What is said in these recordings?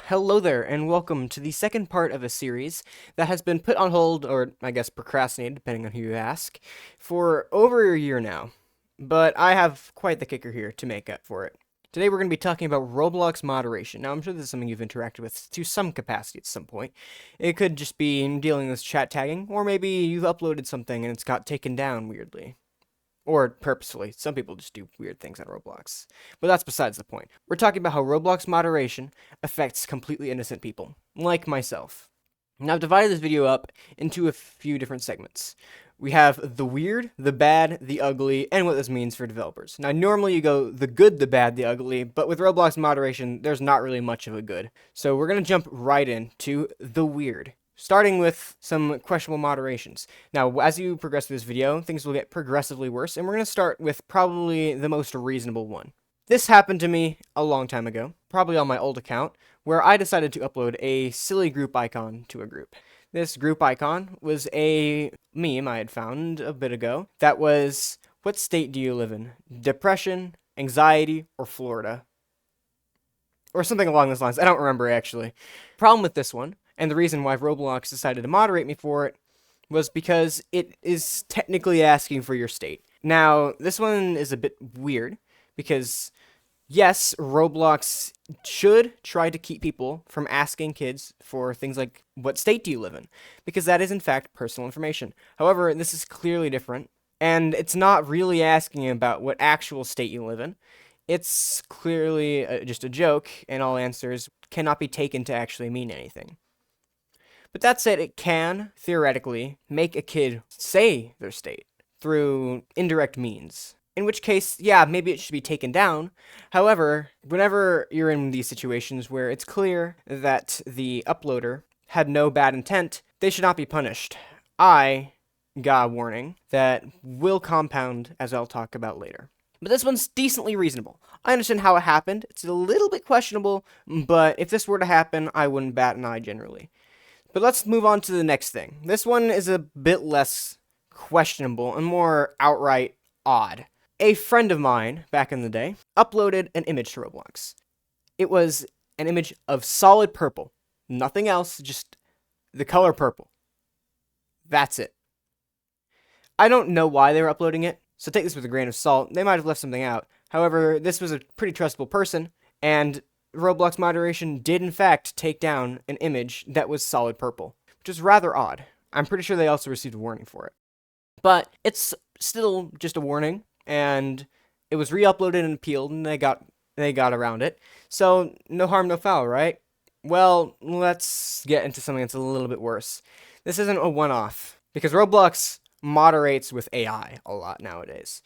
Hello there, and welcome to the second part of a series that has been put on hold, or I guess procrastinated, depending on who you ask, for over a year now. But I have quite the kicker here to make up for it. Today we're going to be talking about Roblox moderation. Now, I'm sure this is something you've interacted with to some capacity at some point. It could just be in dealing with chat tagging, or maybe you've uploaded something and it's got taken down weirdly. Or purposefully. Some people just do weird things on Roblox. But that's besides the point. We're talking about how Roblox moderation affects completely innocent people, like myself. Now, I've divided this video up into a few different segments. We have the weird, the bad, the ugly, and what this means for developers. Now, normally you go the good, the bad, the ugly, but with Roblox moderation, there's not really much of a good. So we're going to jump right into the weird, starting with some questionable moderations. Now, as you progress through this video, things will get progressively worse, and we're going to start with probably the most reasonable one. This happened to me a long time ago, probably on my old account, where I decided to upload a silly group icon to a group. This group icon was a meme I had found a bit ago that was, "What state do you live in? Depression, anxiety, or Florida?" Or something along those lines. I don't remember actually. Problem with this one, and the reason why Roblox decided to moderate me for it, was because it is technically asking for your state. Now, this one is a bit weird, because yes, Roblox should try to keep people from asking kids for things like, what state do you live in? Because that is in fact personal information. However, this is clearly different, and it's not really asking about what actual state you live in. It's clearly just a joke, and all answers cannot be taken to actually mean anything. But that said, it can, theoretically, make a kid say their state through indirect means. In which case, yeah, maybe it should be taken down. However, whenever you're in these situations where it's clear that the uploader had no bad intent, they should not be punished. I got a warning that will compound, as I'll talk about later. But this one's decently reasonable. I understand how it happened. It's a little bit questionable, but if this were to happen, I wouldn't bat an eye generally. But let's move on to the next thing. This one is a bit less questionable and more outright odd. A friend of mine, back in the day, uploaded an image to Roblox. It was an image of solid purple. Nothing else, just the color purple. That's it. I don't know why they were uploading it, so take this with a grain of salt. They might have left something out. However, this was a pretty trustable person, and Roblox moderation did in fact take down an image that was solid purple, which is rather odd. I'm pretty sure they also received a warning for it. But it's still just a warning, and it was re-uploaded and appealed, and they got around it. So no harm, no foul, right? Well, let's get into something that's a little bit worse. This isn't a one-off, because Roblox moderates with AI a lot nowadays.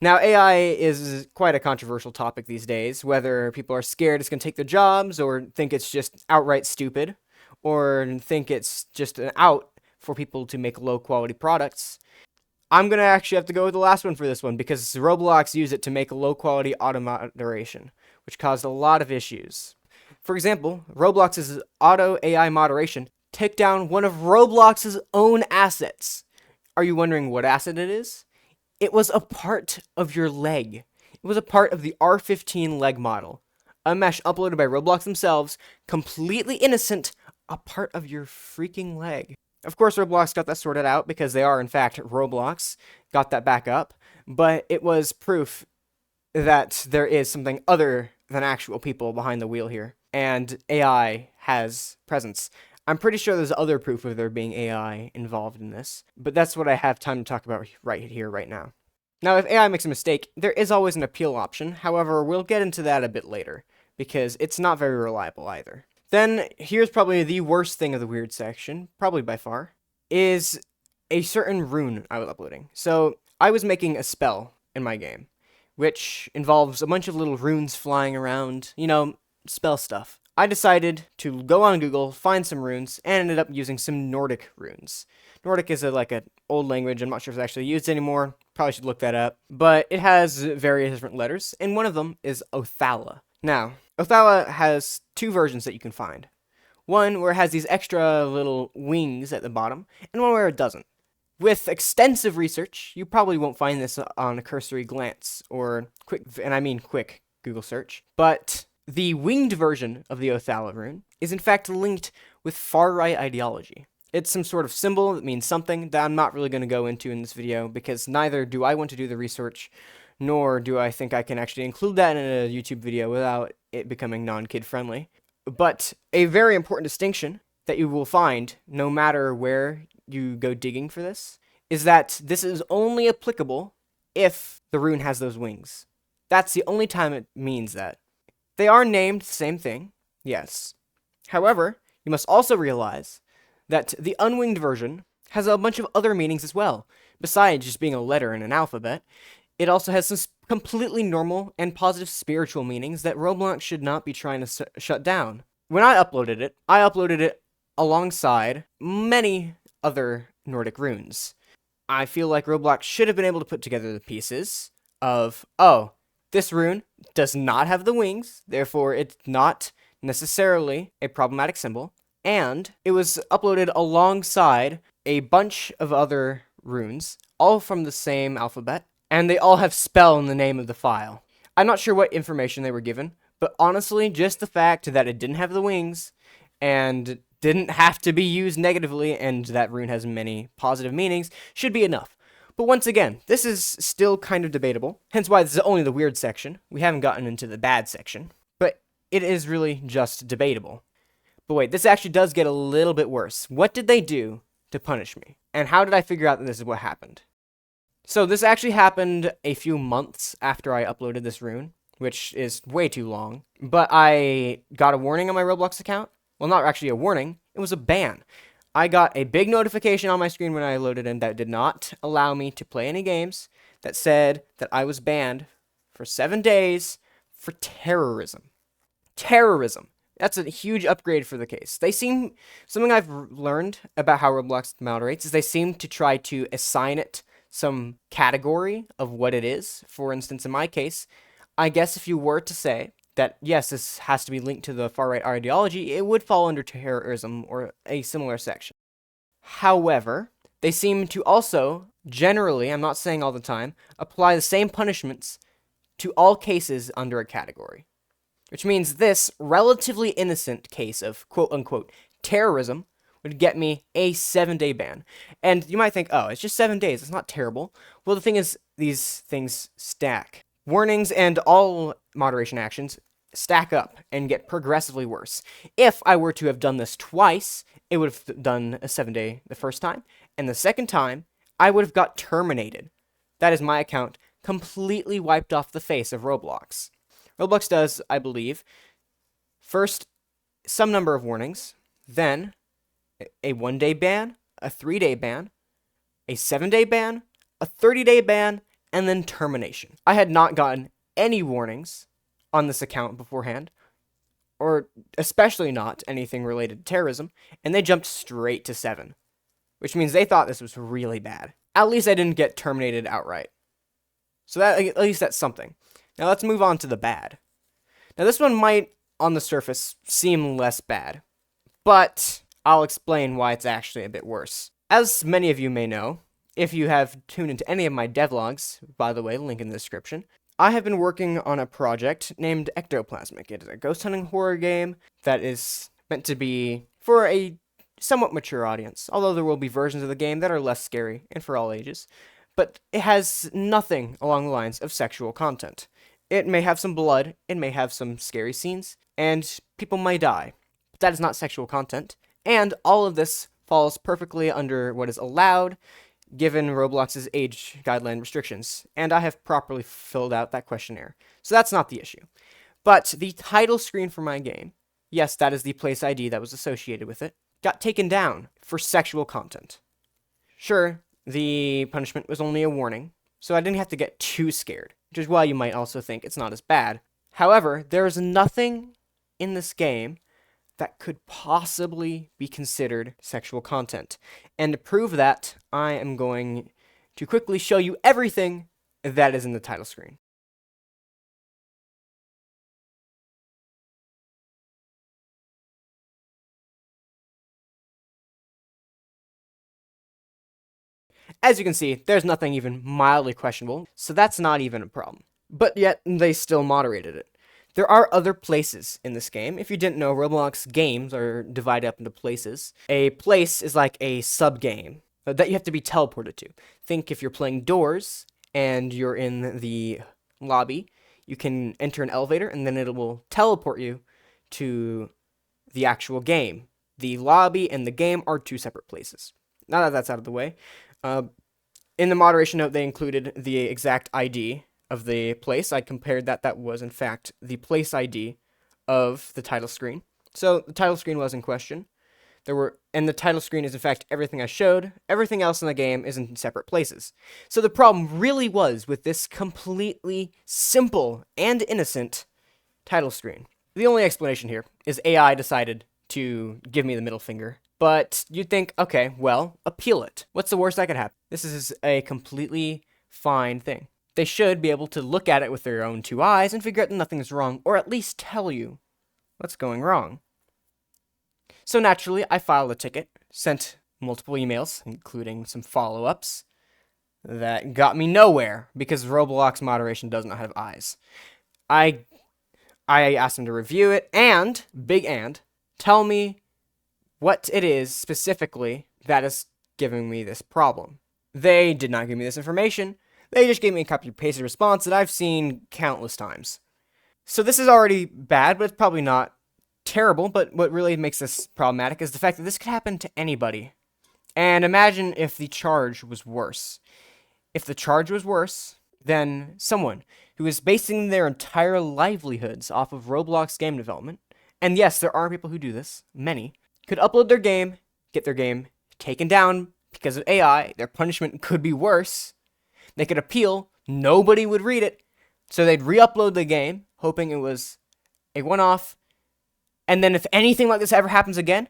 Now, AI is quite a controversial topic these days, whether people are scared it's going to take their jobs, or think it's just outright stupid, or think it's just an out for people to make low-quality products. I'm going to actually have to go with the last one for this one, because Roblox used it to make low-quality auto moderation, which caused a lot of issues. For example, Roblox's auto AI moderation took down one of Roblox's own assets. Are you wondering what asset it is? It was a part of your leg. It was a part of the R15 leg model. A mesh uploaded by Roblox themselves, completely innocent, a part of your freaking leg. Of course, Roblox got that sorted out because they are, in fact, Roblox, got that back up, but it was proof that there is something other than actual people behind the wheel here, and AI has presence. I'm pretty sure there's other proof of there being AI involved in this, but that's what I have time to talk about right here, right now. Now, if AI makes a mistake, there is always an appeal option. However, we'll get into that a bit later, because it's not very reliable either. Then, here's probably the worst thing of the weird section, probably by far, is a certain rune I was uploading. So, I was making a spell in my game, which involves a bunch of little runes flying around, spell stuff. I decided to go on Google, find some runes, and ended up using some Nordic runes. Nordic is like an old language. I'm not sure if it's actually used anymore. Probably should look that up. But it has various different letters, and one of them is Othala. Now, Othala has two versions that you can find. One where it has these extra little wings at the bottom, and one where it doesn't. With extensive research, you probably won't find this on a cursory glance, or quick, and I mean quick, Google search. But The winged version of the Othala rune is in fact linked with far-right ideology. It's some sort of symbol that means something that I'm not really going to go into in this video because neither do I want to do the research, nor do I think I can actually include that in a YouTube video without it becoming non-kid friendly. But a very important distinction that you will find no matter where you go digging for this is that this is only applicable if the rune has those wings. That's the only time it means that. They are named the same thing, yes. However, you must also realize that the unwinged version has a bunch of other meanings as well. Besides just being a letter in an alphabet, it also has some completely normal and positive spiritual meanings that Roblox should not be trying to shut down. When I uploaded it alongside many other Nordic runes. I feel like Roblox should have been able to put together the pieces of, oh, this rune does not have the wings, therefore it's not necessarily a problematic symbol, and it was uploaded alongside a bunch of other runes, all from the same alphabet, and they all have spell in the name of the file. I'm not sure what information they were given, but honestly, just the fact that it didn't have the wings, and didn't have to be used negatively, and that rune has many positive meanings, should be enough. But once again, this is still kind of debatable, hence why this is only the weird section. We haven't gotten into the bad section, but it is really just debatable. But wait, this actually does get a little bit worse. What did they do to punish me? And how did I figure out that this is what happened? So this actually happened a few months after I uploaded this rune, which is way too long, but I got a warning on my Roblox account. Well, not actually a warning, it was a ban. I got a big notification on my screen when I loaded in that did not allow me to play any games, that said that I was banned for 7 days for terrorism. Terrorism. That's a huge upgrade for the case. Something I've learned about how Roblox moderates is they seem to try to assign it some category of what it is. For instance, in my case, I guess if you were to say that, yes, this has to be linked to the far-right ideology, it would fall under terrorism or a similar section. However, they seem to also, generally, I'm not saying all the time, apply the same punishments to all cases under a category. Which means this relatively innocent case of quote-unquote terrorism would get me a 7-day ban. And you might think, oh, it's just 7 days, it's not terrible. Well, the thing is, these things stack. Warnings and all moderation actions stack up and get progressively worse. If I were to have done this twice, it would have done a 7-day the first time, and the second time, I would have got terminated. That is my account completely wiped off the face of Roblox. Roblox does, I believe, first some number of warnings, then a 1-day ban, a 3-day ban, a 7-day ban, a 30-day ban, and then termination. I had not gotten any warnings on this account beforehand, or especially not anything related to terrorism, and they jumped straight to 7, which means they thought this was really bad. At least I didn't get terminated outright. So that, at least that's something. Now let's move on to the bad. Now this one might, on the surface, seem less bad, but I'll explain why it's actually a bit worse. As many of you may know, if you have tuned into any of my devlogs, by the way, link in the description, I have been working on a project named Ectoplasmic. It is a ghost hunting horror game that is meant to be for a somewhat mature audience, although there will be versions of the game that are less scary and for all ages. But it has nothing along the lines of sexual content. It may have some blood, it may have some scary scenes, and people may die. But that is not sexual content, and all of this falls perfectly under what is allowed given Roblox's age guideline restrictions, and I have properly filled out that questionnaire. So that's not the issue. But the title screen for my game, yes, that is the place ID that was associated with it, got taken down for sexual content. Sure, the punishment was only a warning, so I didn't have to get too scared, which is why you might also think it's not as bad. However, there is nothing in this game that could possibly be considered sexual content. And to prove that, I am going to quickly show you everything that is in the title screen. As you can see, there's nothing even mildly questionable, so that's not even a problem. But yet, they still moderated it. There are other places in this game. If you didn't know, Roblox games are divided up into places. A place is like a sub-game that you have to be teleported to. Think if you're playing Doors and you're in the lobby, you can enter an elevator and then it will teleport you to the actual game. The lobby and the game are two separate places. Now that that's out of the way, in the moderation note, they included the exact ID of the place. I compared that. That was, in fact, the place ID of the title screen. So the title screen was in question. And the title screen is, in fact, everything I showed. Everything else in the game is in separate places. So the problem really was with this completely simple and innocent title screen. The only explanation here is AI decided to give me the middle finger. But you'd think, okay, well, appeal it. What's the worst that could happen? This is a completely fine thing. They should be able to look at it with their own two eyes and figure out that nothing is wrong, or at least tell you what's going wrong. So naturally, I filed a ticket, sent multiple emails, including some follow-ups, that got me nowhere, because Roblox moderation does not have eyes. I asked them to review it, and tell me what it is specifically that is giving me this problem. They did not give me this information. They just gave me a copy-pasted response that I've seen countless times. So this is already bad, but it's probably not terrible. But what really makes this problematic is the fact that this could happen to anybody. And imagine if the charge was worse. If the charge was worse, then someone who is basing their entire livelihoods off of Roblox game development, and yes, there are people who do this, many, could upload their game, get their game taken down because of AI. Their punishment could be worse. They could appeal. Nobody would read it. So they'd re-upload the game, hoping it was a one-off. And then if anything like this ever happens again,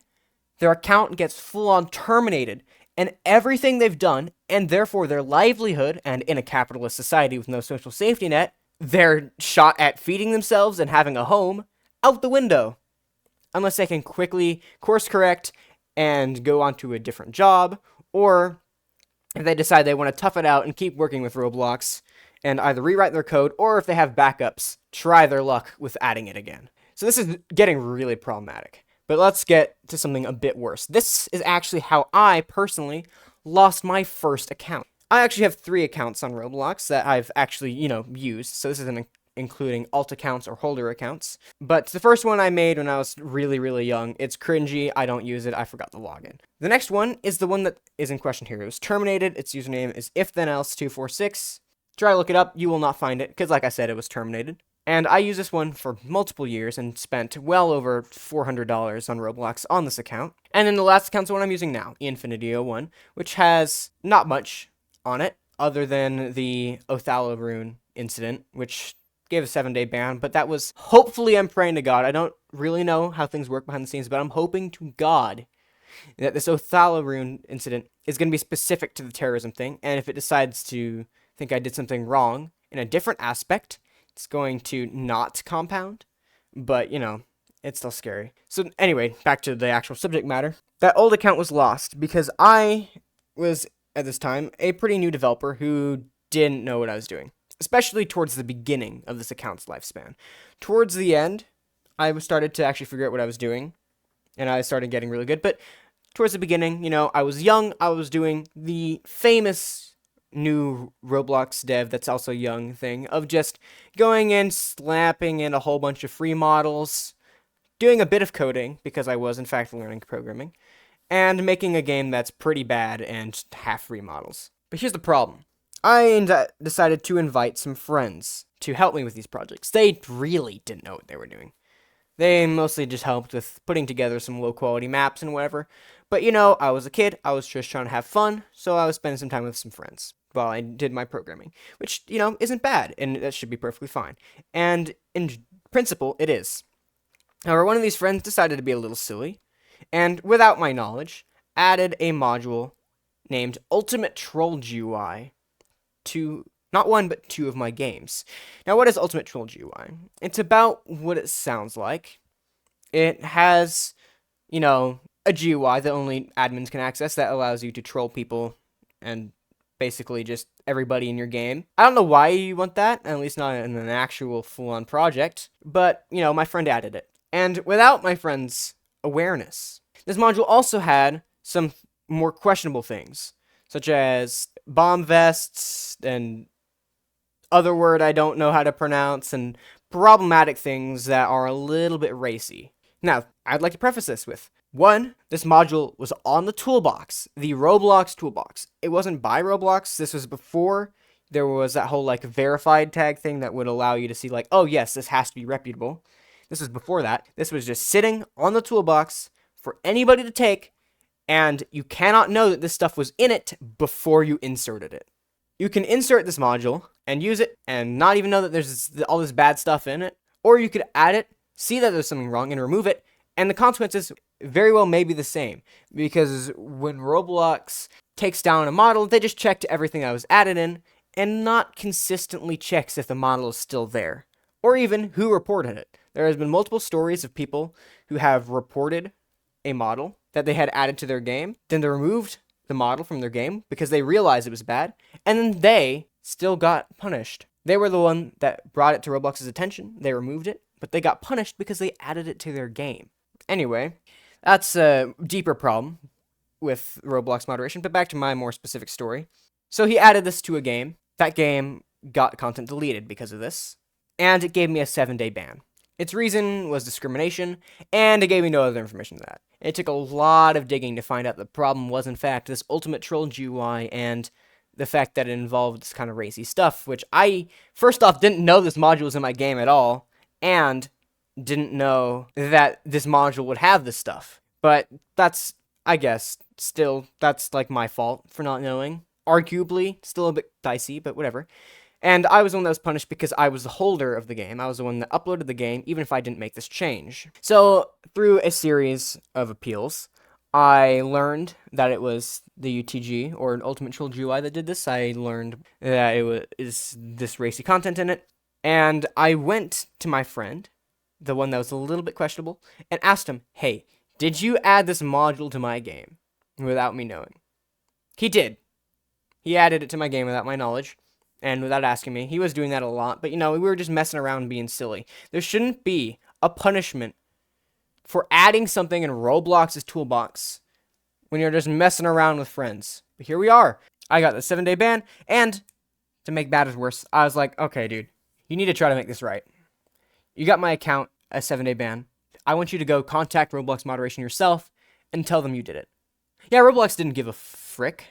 their account gets full-on terminated. And everything they've done, and therefore their livelihood, and in a capitalist society with no social safety net, they're shot at feeding themselves and having a home, out the window. Unless they can quickly course correct and go on to a different job, or if they decide they want to tough it out and keep working with Roblox and either rewrite their code, or if they have backups, try their luck with adding it again. So this is getting really problematic. But let's get to something a bit worse. This is actually how I personally lost my first account. I actually have 3 accounts on Roblox that I've actually, used. So this isn't including alt accounts or holder accounts. But the first one I made when I was really, really young. It's cringy. I don't use it. I forgot the login. The next one is the one that is in question here. It was terminated. Its username is ifthenelse246. Try to look it up. You will not find it because, like I said, it was terminated. And I used this one for multiple years and spent well over $400 on Roblox on this account. And then the last account's the one I'm using now, Infinity01, which has not much on it other than the Othello rune incident, which gave a 7-day ban, but that was, hopefully, I'm praying to God. I don't really know how things work behind the scenes, but I'm hoping to God that this Othello rune incident is going to be specific to the terrorism thing, and if it decides to think I did something wrong in a different aspect, it's going to not compound, but, it's still scary. So anyway, back to the actual subject matter. That old account was lost because I was, at this time, a pretty new developer who didn't know what I was doing, especially towards the beginning of this account's lifespan. Towards the end, I started to actually figure out what I was doing, and I started getting really good, but towards the beginning, I was young, I was doing the famous new Roblox dev that's also young thing of just going in, slapping in a whole bunch of free models, doing a bit of coding, because I was in fact learning programming, and making a game that's pretty bad and half free models. But here's the problem. I decided to invite some friends to help me with these projects. They really didn't know what they were doing. They mostly just helped with putting together some low-quality maps and whatever. But, I was a kid. I was just trying to have fun, so I was spending some time with some friends while I did my programming, which, isn't bad, and that should be perfectly fine. And in principle, it is. However, one of these friends decided to be a little silly, and without my knowledge, added a module named Ultimate Troll GUI to not one, but 2 of my games. Now, what is Ultimate Troll GUI? It's about what it sounds like. It has, a GUI that only admins can access that allows you to troll people and basically just everybody in your game. I don't know why you want that, at least not in an actual full-on project, but, my friend added it. And without my friend's awareness, this module also had some more questionable things, such as bomb vests and other word I don't know how to pronounce, and problematic things that are a little bit racy. Now, I'd like to preface this with, 1, this module was on the toolbox, the Roblox toolbox. It wasn't by Roblox. This was before there was that whole, verified tag thing that would allow you to see, oh, yes, this has to be reputable. This was before that. This was just sitting on the toolbox for anybody to take, and you cannot know that this stuff was in it before you inserted it. You can insert this module and use it and not even know that there's all this bad stuff in it, or you could add it, see that there's something wrong, and remove it, and the consequences very well may be the same, because when Roblox takes down a model, they just check to everything that was added in, and not consistently checks if the model is still there, or even who reported it. There has been multiple stories of people who have reported a model that they had added to their game, then they removed the model from their game because they realized it was bad, and then they still got punished. They were the one that brought it to Roblox's attention, they removed it, but they got punished because they added it to their game. Anyway, that's a deeper problem with Roblox moderation, but back to my more specific story. So he added this to a game. That game got content deleted because of this, and it gave me a 7-day ban. Its reason was discrimination, and it gave me no other information than that. It took a lot of digging to find out the problem was, in fact, this ultimate troll GUI and the fact that it involved this kind of racy stuff, which I, first off, didn't know this module was in my game at all, and didn't know that this module would have this stuff. But that's, I guess, still, that's my fault for not knowing. Arguably, still a bit dicey, but whatever. And I was the one that was punished because I was the holder of the game. I was the one that uploaded the game, even if I didn't make this change. So, through a series of appeals, I learned that it was the UTG, or an Ultimate Troll GUI, that did this. I learned that it was this racy content in it. And I went to my friend, the one that was a little bit questionable, and asked him, hey, did you add this module to my game without me knowing? He did. He added it to my game without my knowledge. And without asking me. He was doing that a lot, but we were just messing around and being silly. There shouldn't be a punishment for adding something in Roblox's toolbox when you're just messing around with friends. But here we are. I got the 7-day ban, and to make matters worse, I was like, okay, dude, you need to try to make this right. You got my account, a 7-day ban. I want you to go contact Roblox moderation yourself and tell them you did it. Yeah, Roblox didn't give a frick.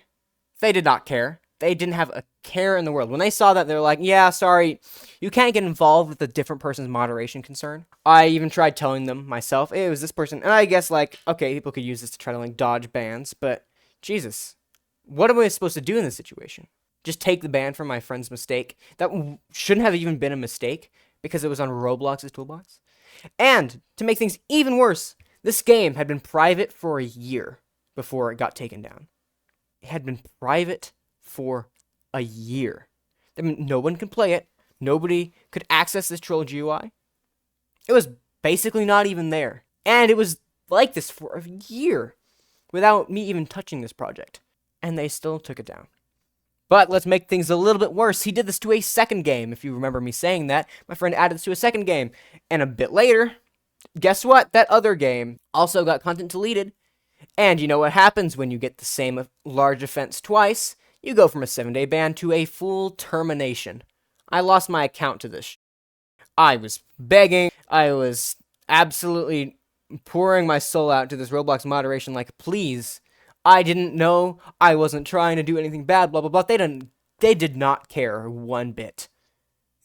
They did not care. They didn't have a care in the world. When they saw that, they were like, yeah, sorry, you can't get involved with a different person's moderation concern. I even tried telling them myself, hey, it was this person. And I guess, okay, people could use this to try to, dodge bans. But, Jesus, what am I supposed to do in this situation? Just take the ban from my friend's mistake? That shouldn't have even been a mistake because it was on Roblox's toolbox. And, to make things even worse, this game had been private for a year before it got taken down. It had been private for a year. I mean, no one could play it. Nobody could access this troll GUI. It was basically not even there. And it was like this for a year without me even touching this project. And they still took it down. But let's make things a little bit worse. He did this to a second game. If you remember me saying that, my friend added this to a second game. And a bit later, guess what? That other game also got content deleted. And you know what happens when you get the same large offense twice? You go from a 7-day ban to a full termination. I lost my account to this. I was begging. I was absolutely pouring my soul out to this Roblox moderation please. I didn't know. I wasn't trying to do anything bad, blah, blah, blah. They did not care one bit.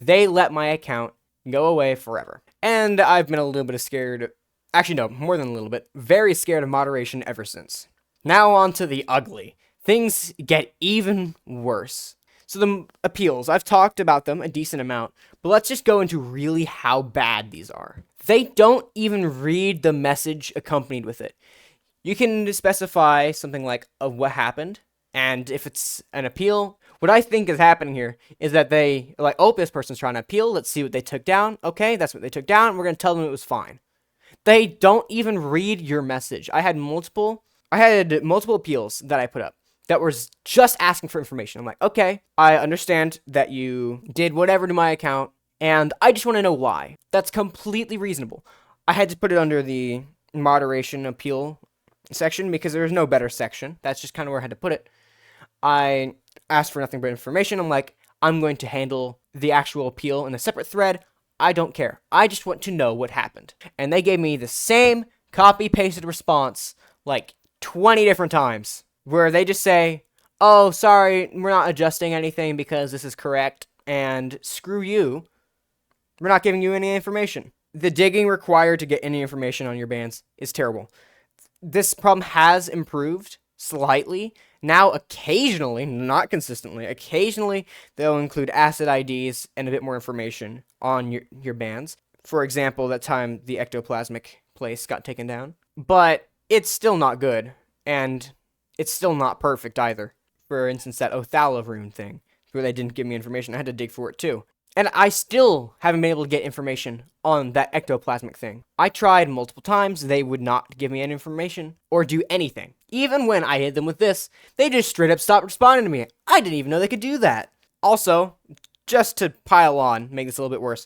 They let my account go away forever. And I've been a little bit scared. Actually, no, more than a little bit. Very scared of moderation ever since. Now on to the ugly. Things get even worse. So the appeals, I've talked about them a decent amount, but let's just go into really how bad these are. They don't even read the message accompanied with it. You can specify something like what happened, and if it's an appeal, what I think is happening here is that they, oh, this person's trying to appeal, let's see what they took down. Okay, that's what they took down, we're going to tell them it was fine. They don't even read your message. I had multiple appeals that I put up. that was just asking for information. I'm like, okay, I understand that you did whatever to my account, and I just want to know why. That's completely reasonable. I had to put it under the moderation appeal section because there was no better section. That's just kind of where I had to put it. I asked for nothing but information. I'm like, I'm going to handle the actual appeal in a separate thread. I don't care. I just want to know what happened. And they gave me the same copy-pasted response like 20 different times, where they just say, oh, sorry, we're not adjusting anything because this is correct, and screw you, we're not giving you any information. The digging required to get any information on your bans is terrible. This problem has improved slightly. Now, occasionally, not consistently, occasionally, they'll include asset IDs and a bit more information on your bans. For example, that time the ectoplasmic place got taken down. But it's still not good, and it's still not perfect either. For instance, that Othala rune thing, where they didn't give me information, I had to dig for it too. And I still haven't been able to get information on that ectoplasmic thing. I tried multiple times, they would not give me any information or do anything. Even when I hit them with this, they just straight up stopped responding to me. I didn't even know they could do that. Also, just to pile on, make this a little bit worse,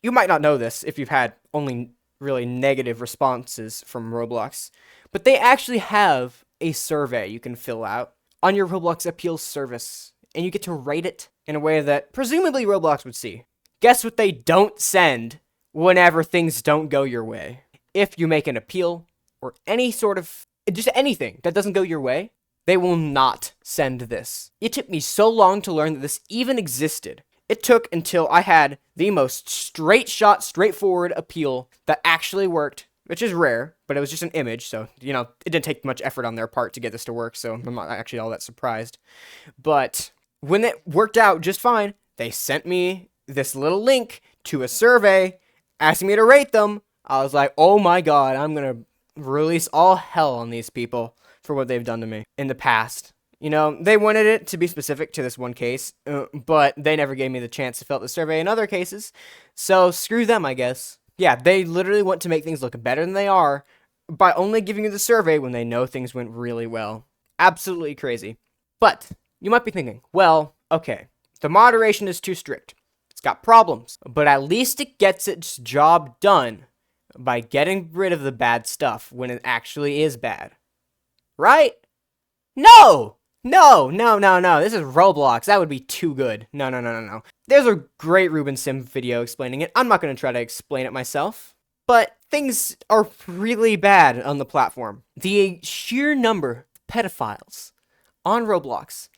you might not know this if you've had only really negative responses from Roblox, but they actually have a survey you can fill out on your Roblox appeals service, and you get to rate it in a way that presumably Roblox would see. Guess what they don't send whenever things don't go your way? If you make an appeal or any sort of, just anything that doesn't go your way, they will not send this. It took me so long to learn that this even existed. It took until I had the most straight shot, straightforward appeal that actually worked, which is rare, but it was just an image, so, you know, it didn't take much effort on their part to get this to work, so I'm not actually all that surprised. But when it worked out just fine, they sent me this little link to a survey asking me to rate them. I was like, oh my god, I'm gonna release all hell on these people for what they've done to me in the past. You know, they wanted it to be specific to this one case, but they never gave me the chance to fill out the survey in other cases, so screw them, I guess. Yeah, they literally want to make things look better than they are by only giving you the survey when they know things went really well. Absolutely crazy. But you might be thinking, well, okay, the moderation is too strict. It's got problems, but at least it gets its job done by getting rid of the bad stuff when it actually is bad. Right? No! No. This is Roblox. That would be too good. No. There's a great Ruben Sim video explaining it. I'm not going to try to explain it myself. But things are really bad on the platform. The sheer number of pedophiles on Roblox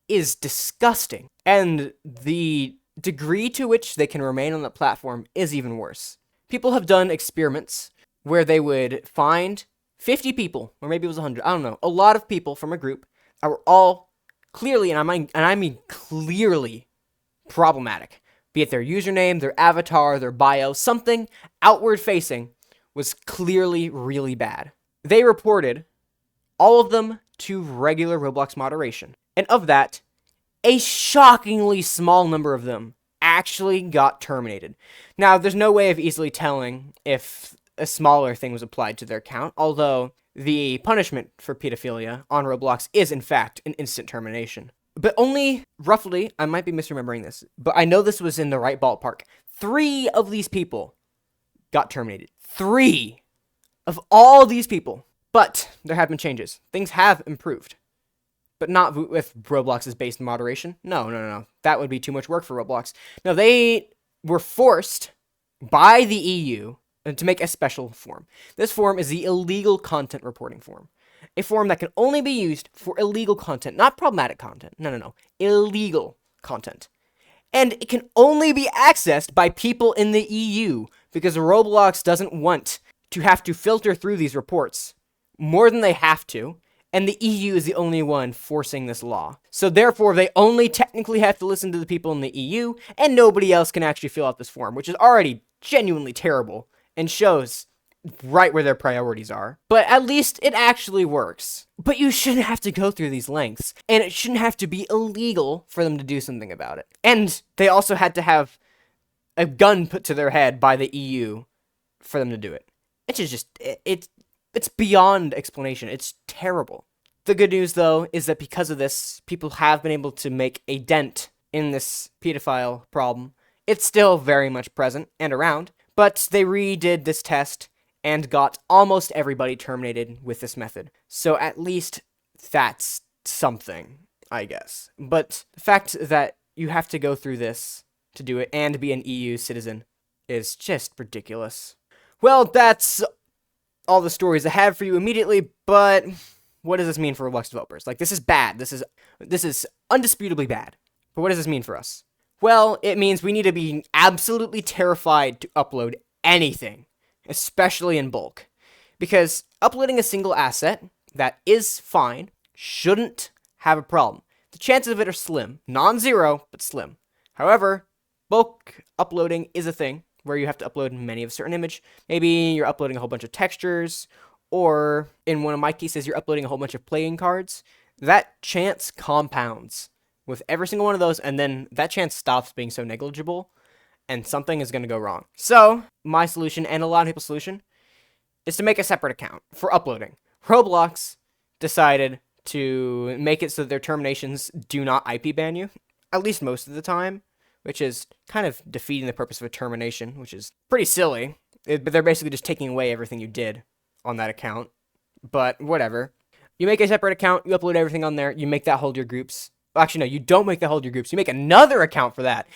is disgusting. And the degree to which they can remain on the platform is even worse. People have done experiments where they would find 50 people, or maybe it was 100, I don't know, a lot of people from a group that were all clearly, and I mean clearly, problematic. Be it their username, their avatar, their bio, something outward facing was clearly really bad. They reported all of them to regular Roblox moderation. And of that, a shockingly small number of them actually got terminated. Now, there's no way of easily telling if a smaller thing was applied to their account, although the punishment for pedophilia on Roblox is, in fact, an instant termination. But only, roughly, I might be misremembering this, but I know this was in the right ballpark, 3 of these people got terminated. 3 of all these people. But there have been changes. Things have improved. But not with Roblox's based moderation. No. That would be too much work for Roblox. No, they were forced by the EU to make a special form. This form is the illegal content reporting form. A form that can only be used for illegal content, not problematic content. No. Illegal content. And it can only be accessed by people in the EU because Roblox doesn't want to have to filter through these reports more than they have to, and the EU is the only one forcing this law. So therefore, they only technically have to listen to the people in the EU, and nobody else can actually fill out this form, which is already genuinely terrible and shows right where their priorities are. But at least it actually works. But you shouldn't have to go through these lengths, and it shouldn't have to be illegal for them to do something about it. And they also had to have a gun put to their head by the EU for them to do it. It's just, it's beyond explanation. It's terrible. The good news, though, is that because of this, people have been able to make a dent in this pedophile problem. It's still very much present and around, but they redid this test and got almost everybody terminated with this method. So at least that's something, I guess. But the fact that you have to go through this to do it and be an EU citizen is just ridiculous. Well, that's all the stories I have for you immediately, but what does this mean for Roblox developers? Like, this is bad. This is undisputably bad. But what does this mean for us? Well, it means we need to be absolutely terrified to upload anything, especially in bulk. Because uploading a single asset that is fine shouldn't have a problem. The chances of it are slim. Non-zero, but slim. However, bulk uploading is a thing where you have to upload many of a certain image. Maybe you're uploading a whole bunch of textures, or in one of my cases, you're uploading a whole bunch of playing cards. That chance compounds with every single one of those, and then that chance stops being so negligible, and something is going to go wrong. So, my solution, and a lot of people's solution, is to make a separate account for uploading. Roblox decided to make it so that their terminations do not IP ban you, at least most of the time, which is kind of defeating the purpose of a termination, which is pretty silly. But they're basically just taking away everything you did on that account. But whatever. You make a separate account, you upload everything on there, you make that hold your groups. Actually, no, you don't make that hold your groups. You make another account for that.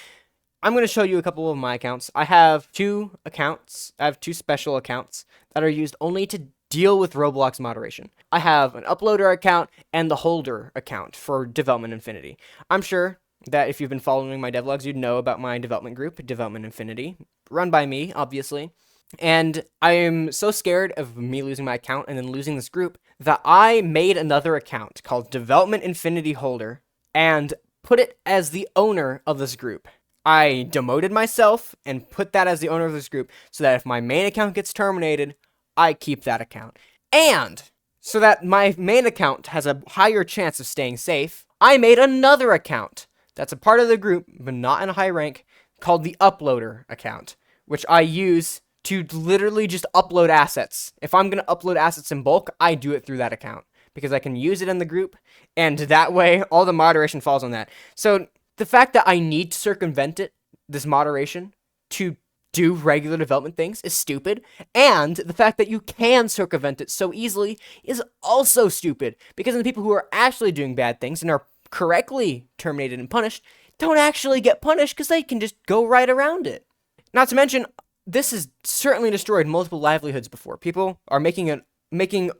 I'm going to show you a couple of my accounts. I have two accounts. I have two special accounts that are used only to deal with Roblox moderation. I have an uploader account and the holder account for Development Infinity. I'm sure that if you've been following my devlogs, you'd know about my development group, Development Infinity, run by me, obviously. And I am so scared of me losing my account and then losing this group that I made another account called Development Infinity Holder and put it as the owner of this group. I demoted myself and put that as the owner of this group so that if my main account gets terminated, I keep that account. And so that my main account has a higher chance of staying safe, I made another account that's a part of the group, but not in a high rank, called the Uploader account, which I use to literally just upload assets. If I'm going to upload assets in bulk, I do it through that account, because I can use it in the group, and that way, all the moderation falls on that. So, the fact that I need to circumvent this moderation, to do regular development things is stupid, and the fact that you can circumvent it so easily is also stupid, because the people who are actually doing bad things and are correctly terminated and punished don't actually get punished because they can just go right around it. Not to mention, this has certainly destroyed multiple livelihoods before. People are making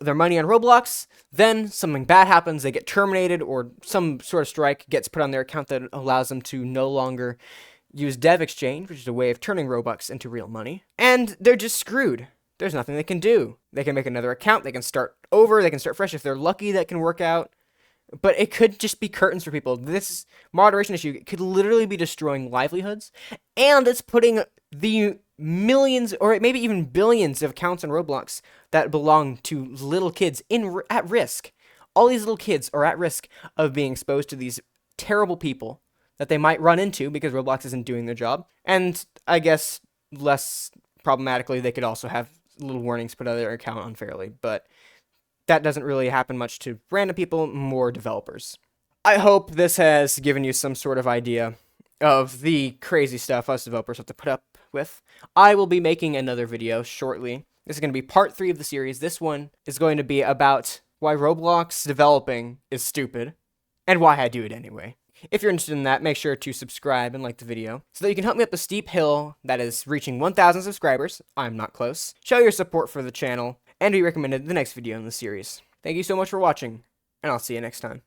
their money on Roblox, then something bad happens, they get terminated, or some sort of strike gets put on their account that allows them to no longer use Dev Exchange, which is a way of turning Robux into real money, and they're just screwed. There's nothing they can do. They can make another account, they can start over, they can start fresh. If they're lucky, that can work out. But it could just be curtains for people. This moderation issue could literally be destroying livelihoods, and it's putting the millions, or maybe even billions of accounts on Roblox that belong to little kids at risk. All these little kids are at risk of being exposed to these terrible people that they might run into because Roblox isn't doing their job. And I guess less problematically, they could also have little warnings put on their account unfairly, but that doesn't really happen much to random people, more developers. I hope this has given you some sort of idea of the crazy stuff us developers have to put up with. I will be making another video shortly. This is going to be part 3 of the series. This one is going to be about why Roblox developing is stupid, and why I do it anyway. If you're interested in that, make sure to subscribe and like the video, so that you can help me up the steep hill that is reaching 1,000 subscribers. I'm not close. Show your support for the channel, and be recommended the next video in the series. Thank you so much for watching, and I'll see you next time.